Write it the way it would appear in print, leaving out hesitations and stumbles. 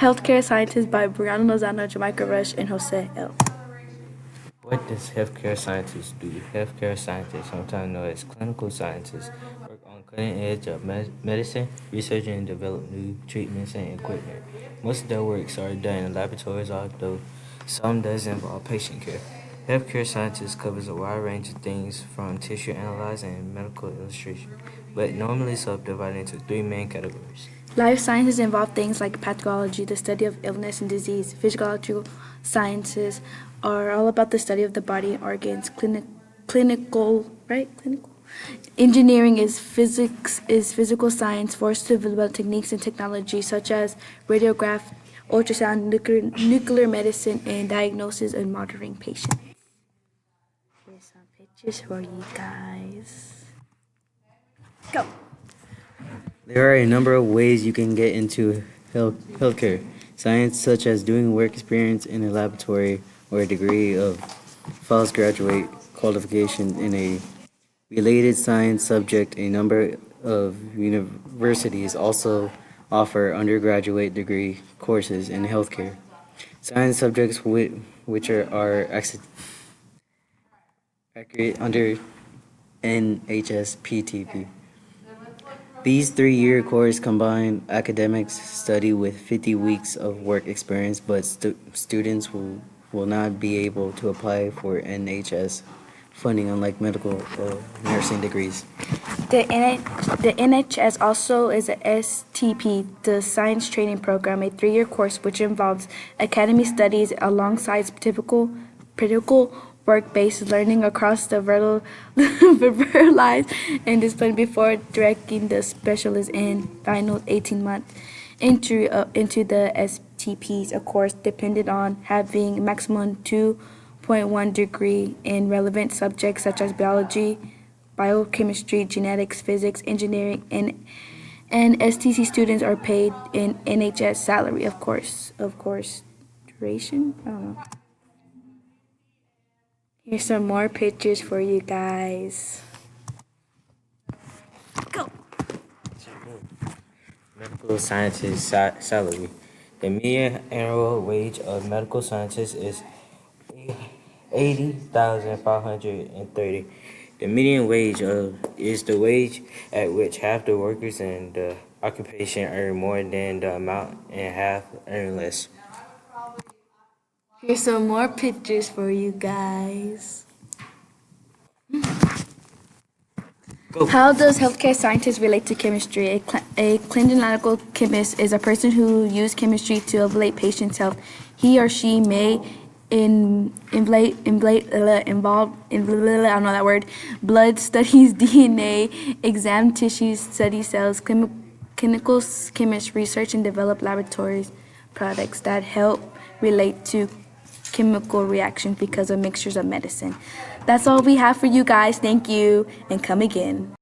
Healthcare Scientists by Brianna Lozano, Jamaica Rush, and Jose L. What does healthcare scientists do? Healthcare scientists, sometimes known as clinical scientists, work on cutting edge of medicine, researching and develop new treatments and equipment. Most of their works are done in laboratories, although some does involve patient care. Healthcare scientists covers a wide range of things from tissue analysis and medical illustration, but normally subdivided into three main categories. Life sciences involve things like pathology, the study of illness and disease. Physiological sciences are all about the study of the body and organs. Clinical, right? Clinical. Engineering is physical science forced to develop techniques and technology such as radiograph, ultrasound, nuclear medicine, and diagnosis and monitoring patients. Here's some pictures for you guys. Go. There are a number of ways you can get into healthcare science, such as doing work experience in a laboratory or a degree of postgraduate qualification in a related science subject. A number of universities also offer undergraduate degree courses in healthcare science subjects which are accurate under NHSPTP. These 3-year courses combine academics study with 50 weeks of work experience, but students will not be able to apply for NHS funding unlike medical or nursing degrees. The NHS also is a STP, the Science Training Program, a 3-year course which involves academy studies alongside typical work-based learning across the verbalized and discipline before directing the specialist in final 18-month entry into the STPs. Of course, depended on having maximum 2.1 degree in relevant subjects such as biology, biochemistry, genetics, physics, engineering, and STC students are paid in NHS salary, of course. Duration? I don't know. Here's some more pictures for you guys. Go. Medical scientist salary. The median annual wage of medical scientists is $80,530. The median wage is the wage at which half the workers in the occupation earn more than the amount and half earn less. Here's some more pictures for you guys. Go. How does healthcare scientist relate to chemistry? A clinical chemist is a person who uses chemistry to evaluate patients' health. He or she may involve blood studies, DNA exam, tissue study cells. Clinical chemists research and develop laboratories products that help relate to chemical reactions because of mixtures of medicine. That's all we have for you guys. Thank you, and come again.